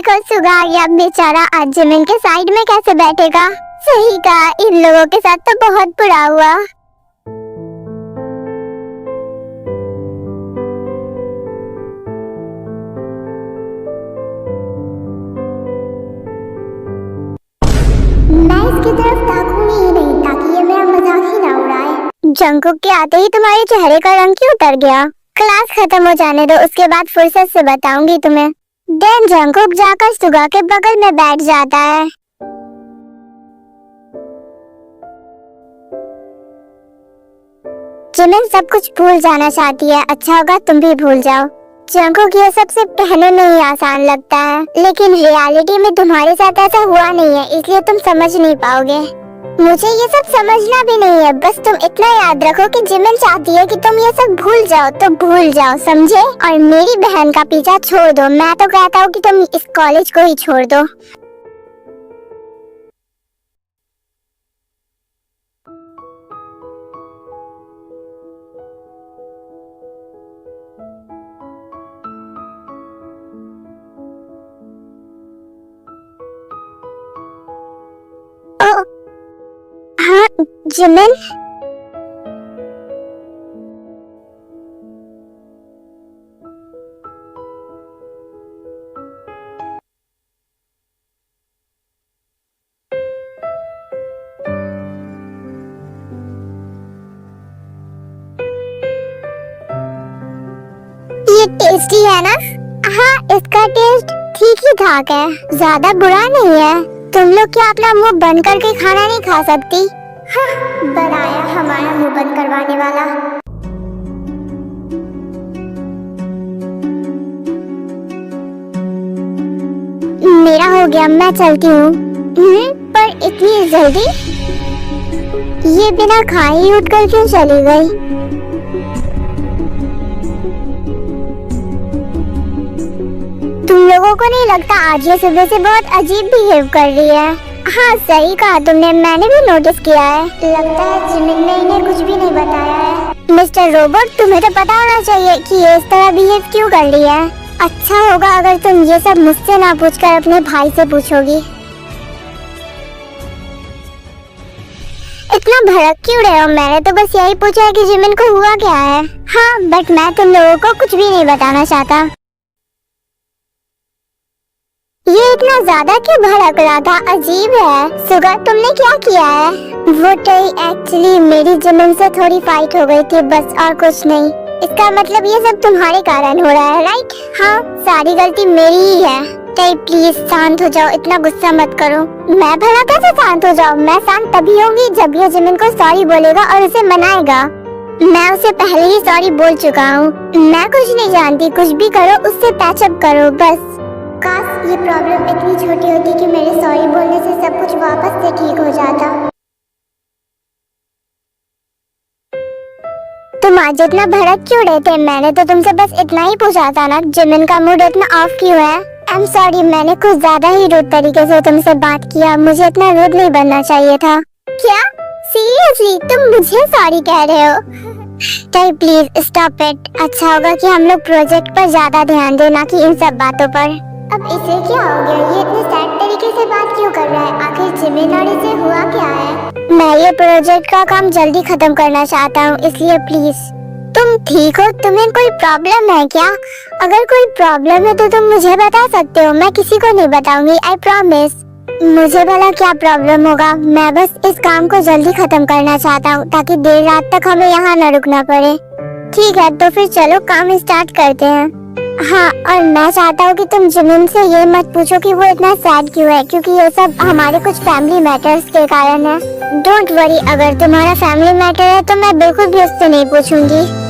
देखो सुगा आ गया बेचारा, आज जिमिन के साइड में कैसे बैठेगा। सही कहा, इन लोगों के साथ तो बहुत बुरा हुआ। मैं इसकी तरफ ताकूंगी ही नहीं ताकि ये मेरा मजाक ही ना उड़ाए। जंगकुक के आते ही तुम्हारे चेहरे का रंग क्यों उतर गया? क्लास खत्म हो जाने दो, उसके बाद फुर्सत से बताऊंगी तुम्हें। देन जंगकुक जाकर सुगा के बगल में बैठ जाता है। जिमिन सब कुछ भूल जाना चाहती है, अच्छा होगा तुम भी भूल जाओ। जंगकुक ये सबसे कहने में ही आसान लगता है, लेकिन रियलिटी में तुम्हारे साथ ऐसा हुआ नहीं है, इसलिए तुम समझ नहीं पाओगे। मुझे ये सब समझना भी नहीं है, बस तुम इतना याद रखो कि जिमिन चाहती है कि तुम ये सब भूल जाओ तो भूल जाओ, समझे? और मेरी बहन का पीछा छोड़ दो, मैं तो कहता हूँ कि तुम इस कॉलेज को ही छोड़ दो। ओ, हाँ जिमिन, ये टेस्टी है ना? हाँ, इसका टेस्ट ठीक ही ठाक है, ज्यादा बुरा नहीं है। तुम लोग क्या अपना मुंह बंद करके खाना नहीं खा सकती? हाँ, बनाया हमारा मुंह बंद करवाने वाला। मेरा हो गया, मैं चलती हूँ। पर इतनी जल्दी? ये बिना खाए ही उठकर क्यों चली गई? तुम लोगों को नहीं लगता आज ये सुबह से बहुत अजीब बिहेव कर रही है? हाँ सही कहा तुमने, मैंने भी नोटिस किया है। लगता है जिमिन ने इन्हें कुछ भी नहीं बताया है। मिस्टर रोबोट, तुम्हें तो पता होना चाहिए कि ये इस तरह बिहेव क्यों कर रही है। अच्छा होगा अगर तुम ये सब मुझसे ना पूछकर अपने भाई से पूछोगी। इतना भड़क क्यों रहे हो? मैंने तो बस यही पूछा है कि जिमिन को हुआ क्या है। हाँ, बट मैं तुम लोगों को कुछ भी नहीं बताना चाहता। ये इतना ज्यादा क्यों भड़क रहा था? अजीब है। सुगा, तुमने क्या किया है? वो टई एक्चुअली मेरी जिमिन से थोड़ी फाइट हो गई थी, बस और कुछ नहीं। इसका मतलब ये सब तुम्हारे कारण हो रहा है, राइट? हाँ, सारी गलती मेरी ही है। टई प्लीज शांत हो जाओ, इतना गुस्सा मत करो। मैं भला कैसे शांत हो जाऊँ? मैं शांत तभी होंगी जब ये जिमिन को सॉरी बोलेगा और उसे मनाएगा। मैं उसे पहले ही सॉरी बोल चुका हूँ। मैं कुछ नहीं जानती, कुछ भी करो उससे पैचअप करो बस। काश ये प्रॉब्लम इतनी छोटी होती कि मेरे सॉरी बोलने से सब कुछ वापस से ठीक हो जाता। तुम आज इतना भड़क क्यों रहे थे? मैंने तो तुमसे बस इतना ही पूछा था ना, जिमिन का मूड इतना ऑफ क्यों है? आई एम सॉरी, मैंने कुछ ज्यादा ही रूड तरीके से तुमसे बात किया, मुझे इतना रूड नहीं बनना चाहिए था। क्या? सीरियसली तुम मुझे सॉरी कह रहे हो? Tie please stop it. अच्छा होगा कि हम लोग प्रोजेक्ट पर ज्यादा ध्यान दें, ना कि इन सब बातों पर। अब इसे क्या हो गया? ये इतने सैड तरीके से बात क्यों कर रहा है? आखिर जिमिन और इसे हुआ क्या है? मैं ये प्रोजेक्ट का काम जल्दी खत्म करना चाहता हूँ, इसलिए प्लीज। तुम ठीक हो? तुम्हें कोई प्रॉब्लम है क्या? अगर कोई प्रॉब्लम है तो तुम मुझे बता सकते हो, मैं किसी को नहीं बताऊंगी, आई प्रॉमिस। मुझे भला क्या प्रॉब्लम होगा? मैं बस इस काम को जल्दी खत्म करना चाहता हूँ ताकि देर रात तक हमें यहाँ न रुकना पड़े। ठीक है, तो फिर चलो काम स्टार्ट करते हैं। हाँ, और मैं चाहता हूँ कि तुम जिमिन से ये मत पूछो कि वो इतना सैड क्यों है, क्योंकि ये सब हमारे कुछ फैमिली मैटर्स के कारण है। डोंट वरी, अगर तुम्हारा फैमिली मैटर है तो मैं बिल्कुल भी उससे नहीं पूछूंगी।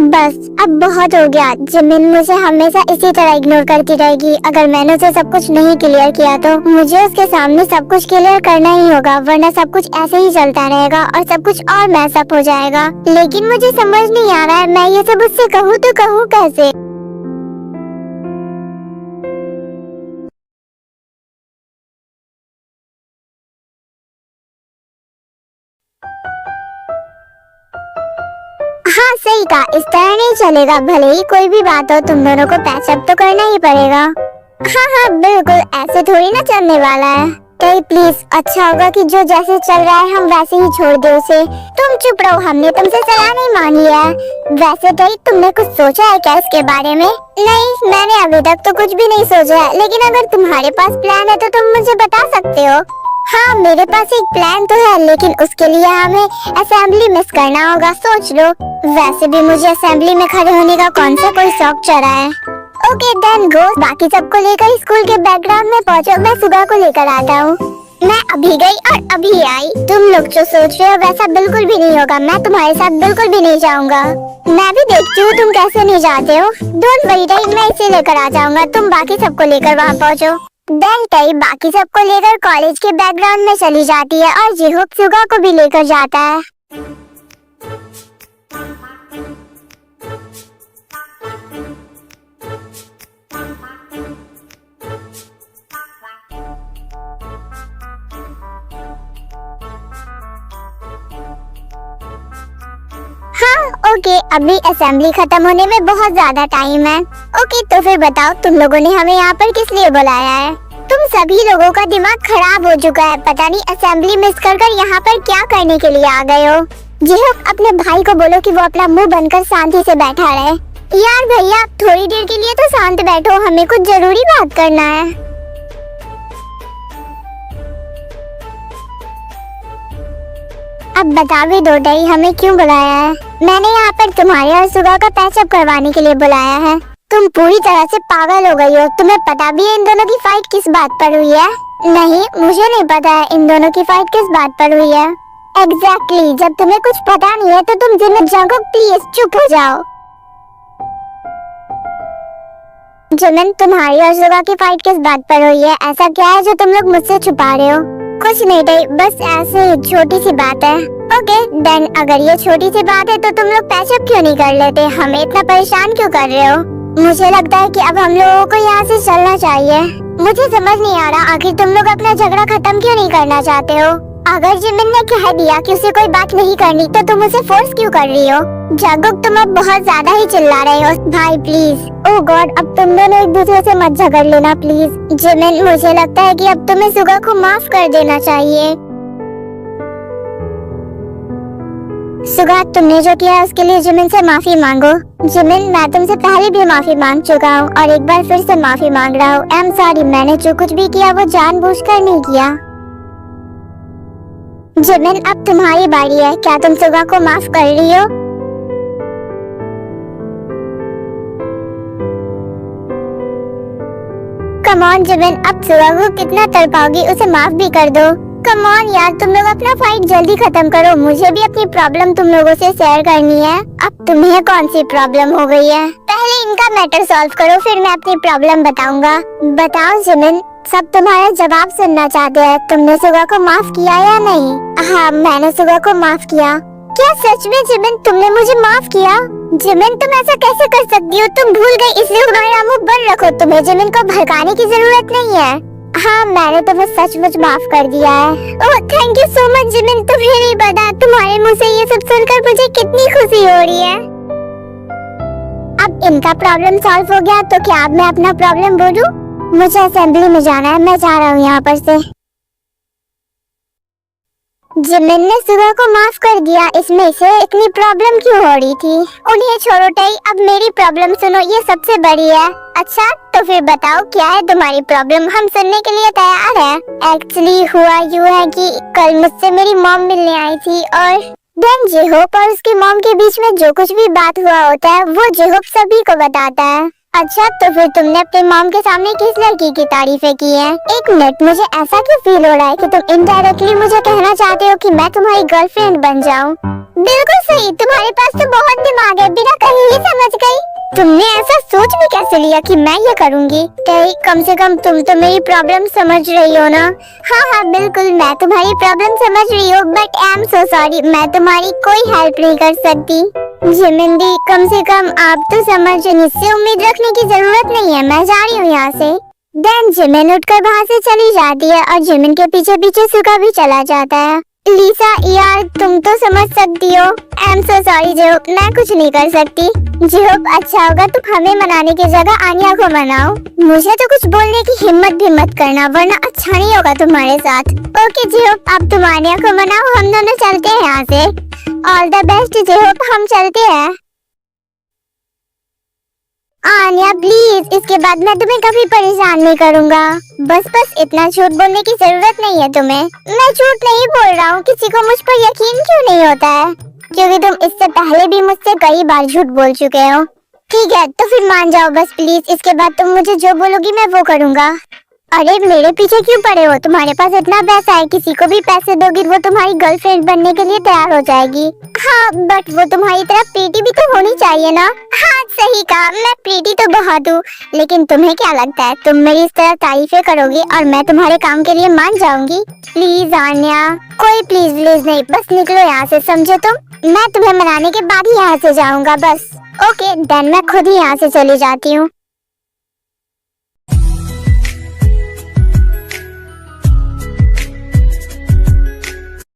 बस अब बहुत हो गया। जिमिन मुझे हमेशा इसी तरह इग्नोर करती रहेगी। अगर मैंने उसे सब कुछ नहीं क्लियर किया तो मुझे उसके सामने सब कुछ क्लियर करना ही होगा, वरना सब कुछ ऐसे ही चलता रहेगा और सब कुछ और मैसअप हो जाएगा। लेकिन मुझे समझ नहीं आ रहा है, मैं ये सब उससे कहूँ तो कहूँ कैसे? सही कहा, इस तरह नहीं चलेगा। भले ही कोई भी बात हो, तुम दोनों को पैचअप तो करना ही पड़ेगा। हाँ हाँ बिल्कुल, ऐसे थोड़ी ना चलने वाला है। टई प्लीज, अच्छा होगा कि जो जैसे चल रहा है हम वैसे ही छोड़ दे उसे। तुम चुप रहो, हमने तुमसे सलाह नहीं मांगी है। वैसे टई, तुमने कुछ सोचा है क्या इसके बारे में? नहीं, मैंने अभी तक तो कुछ भी नहीं सोचा है, लेकिन अगर तुम्हारे पास प्लान है तो तुम मुझे बता सकते हो। हाँ, मेरे पास एक प्लान तो है, लेकिन उसके लिए हमें असेंबली मिस करना होगा। सोच लो। वैसे भी मुझे असेंबली में खड़े होने का कौन सा कोई शौक चढ़ा है। ओके देन गो, बाकी सबको लेकर स्कूल के बैकग्राउंड में पहुंचो, मैं सुगा को लेकर आता हूँ। मैं अभी गई और अभी आई। तुम लोग जो सोच रहे हो वैसा बिल्कुल भी नहीं होगा। मैं तुम्हारे साथ बिल्कुल भी नहीं जाऊंगा। मैं भी देखती हूँ तुम कैसे नहीं जाते हो। डोंट वरी टई, मैं इसे लेकर आ जाऊंगा। तुम बाकी सबको लेकर वहाँ पहुँचो। देन टई बाकी सबको लेकर कॉलेज के बैकग्राउंड में चली जाती है और जिहोप सुगा को भी लेकर जाता है। हाँ ओके, अभी असेंबली खत्म होने में बहुत ज्यादा टाइम है। ओके तो फिर बताओ, तुम लोगों ने हमें यहाँ पर किस लिए बुलाया है? तुम सभी लोगों का दिमाग खराब हो चुका है। पता नहीं असेंबली मिस कर यहाँ पर क्या करने के लिए आ गए हो। जिहोप, अपने भाई को बोलो कि वो अपना मुंह बनकर शांति से बैठा रहे। यार भैया, थोड़ी देर के लिए तो शांत बैठो, हमें कुछ जरूरी बात करना है। अब बता भी दो टई, हमें क्यों बुलाया है? मैंने यहाँ पर तुम्हारे और सुगा का पैचअप करवाने के लिए बुलाया है। तुम पूरी तरह से पागल हो गई हो। तुम्हें पता भी है इन दोनों की फाइट किस बात पर हुई है? नहीं, मुझे नहीं पता है इन दोनों की फाइट किस बात पर हुई है। एग्जैक्टली, जब तुम्हें कुछ पता नहीं है तो तुम जिमिन जांगो प्लीज चुप हो जाओ। जिमिन, तुम्हारी और सुगा की फाइट किस बात पर हुई है? ऐसा क्या है जो तुम लोग मुझसे छुपा रहे हो? कुछ नहीं टई, बस ऐसे छोटी सी बात है। ओके देन, अगर ये छोटी सी बात है तो तुम लोग पैचअप क्यों नहीं कर लेते? हमें इतना परेशान क्यों कर रहे हो? मुझे लगता है कि अब हम लोगों को यहाँ से चलना चाहिए। मुझे समझ नहीं आ रहा, आखिर तुम लोग अपना झगड़ा खत्म क्यों नहीं करना चाहते हो? अगर जिमिन ने कह दिया कि उसे कोई बात नहीं करनी तो तुम उसे फोर्स क्यों कर रही हो? जागुक, तुम अब बहुत ज्यादा ही चिल्ला रहे हो। भाई प्लीज। ओह गॉड, अब तुम दोनों एक दूसरे से मत झगड़ लेना प्लीज। जिमिन, मुझे लगता है कि अब तुम्हें सुगा को माफ कर देना चाहिए। सुगा, तुमने जो किया उसके लिए जिमिन से माफी मांगो। जिमिन, मैं तुमसे पहले भी माफी मांग चुका हूँ और एक बार फिर से माफी मांग रहा हूँ। आई एम सॉरी, मैंने जो कुछ भी किया वो जानबूझकर नहीं किया। जिमिन, अब तुम्हारी बारी है। क्या तुम सुगा को माफ कर रही हो? कम ऑन जिमिन, अब सुगा को कितना तड़पाओगी? उसे माफ भी कर दो। कम ऑन यार, तुम लोग अपना फाइट जल्दी खत्म करो। मुझे भी अपनी प्रॉब्लम तुम लोगों से शेयर करनी है। अब तुम्हें कौन सी प्रॉब्लम हो गई है? पहले इनका मैटर सॉल्व करो, फिर मैं अपनी प्रॉब्लम बताऊंगा। बताओ जिमिन, सब तुम्हारा जवाब सुनना चाहते हैं। तुमने सुगा को माफ किया या नहीं? हाँ, मैंने सुगा को माफ किया। क्या सच में जिमिन, तुमने मुझे माफ किया? जिमिन, तुम ऐसा कैसे कर सकती हो? तुम भूल गई, इसलिए तुम्हारा मुंह बंद रखो। तुम्हें जिमिन को भड़काने की जरूरत नहीं है। हाँ, मैंने तुम्हें सचमुच माफ कर दिया है। Oh thank you so much Jimin. तुम्हें नहीं पता, तुम्हारे मुंह से ये सब सुनकर मुझे कितनी खुशी हो रही है। अब इनका प्रॉब्लम सॉल्व हो गया तो क्या अब मैं अपना प्रॉब्लम बोलूं? मुझे असेंबली में जाना है, मैं जा रहा हूँ यहाँ पर से। जिमिन ने सुगा को माफ कर दिया, इसमें इसे इतनी प्रॉब्लम क्यों हो रही थी? उन्हें छोड़ो टई, अब मेरी प्रॉब्लम सुनो, ये सबसे बड़ी है। अच्छा तो फिर बताओ क्या है तुम्हारी प्रॉब्लम? हम सुनने के लिए तैयार हैं। एक्चुअली हुआ यूँ है कि कल मुझसे मेरी मॉम मिलने आई थी और देन जिहोप और उसकी मॉम के बीच में जो कुछ भी बात हुआ होता है वो जिहोप सभी को बताता है। अच्छा तो फिर तुमने अपनी मॉम के सामने किस लड़की की तारीफें की हैं? एक मिनट, मुझे ऐसा क्यों फील हो रहा है कि तुम इनडायरेक्टली मुझे कहना चाहते हो कि मैं तुम्हारी गर्लफ्रेंड बन जाऊं? बिल्कुल सही, तुम्हारे पास तो बहुत दिमाग है, बिना कहे ही समझ गई। तुमने ऐसा सोच भी कैसे लिया कि मैं ये करूँगी? कम से कम तुम तो मेरी प्रॉब्लम समझ रही हो ना? हाँ हाँ बिल्कुल, मैं तुम्हारी प्रॉब्लम समझ रही हूँ, but I am so sorry, मैं तुम्हारी कोई हेल्प नहीं कर सकती। जिमिन दी, कम से कम आप तो समझ, इससे उम्मीद रखने की जरूरत नहीं है। मैं जा रही हूँ यहाँ से। देन जिमिन उठकर वहाँ से चली जाती है और जिमिन के पीछे पीछे सुगा भी चला जाता है। लीसा यार तुम तो समझ सकती हो। आई एम सो सॉरी जेहोप, मैं कुछ नहीं कर सकती। जेहोप अच्छा होगा तुम हमें मनाने की जगह आनिया को मनाओ। मुझे तो कुछ बोलने की हिम्मत भी मत करना वरना अच्छा नहीं होगा तुम्हारे साथ। ओके जेहोप अब तुम आनिया को मनाओ, हम दोनों चलते हैं यहाँ से। ऑल द बेस्ट जेहोप, हम चलते हैं। आनिया प्लीज, इसके बाद मैं तुम्हें कभी परेशान नहीं करूँगा। बस इतना झूठ बोलने की जरूरत नहीं है तुम्हें। मैं झूठ नहीं बोल रहा हूँ, किसी को मुझ पर यकीन क्यों नहीं होता है? क्योंकि तुम इससे पहले भी मुझसे कई बार झूठ बोल चुके हो। ठीक है तो फिर मान जाओ बस प्लीज, इसके बाद तुम मुझे जो बोलोगी मैं वो करूँगा। अरे मेरे पीछे क्यों पड़े हो? तुम्हारे पास इतना पैसा है, किसी को भी पैसे दोगी वो तुम्हारी गर्लफ्रेंड बनने के लिए तैयार हो जाएगी। हाँ बट वो तुम्हारी तरह प्रीटी भी तो होनी चाहिए ना। हाँ सही कहा, मैं प्रीटी तो बहुत हूँ, लेकिन तुम्हें क्या लगता है तुम मेरी इस तरह तारीफें करोगी और मैं तुम्हारे काम के लिए मान जाऊंगी? प्लीज आन्या, कोई प्लीज नहीं, बस निकलो यहाँ से, समझे तुम? मैं तुम्हें मनाने के बाद ही यहाँ से जाऊंगा बस। ओके देन मैं खुद ही यहाँ से चली जाती हूँ।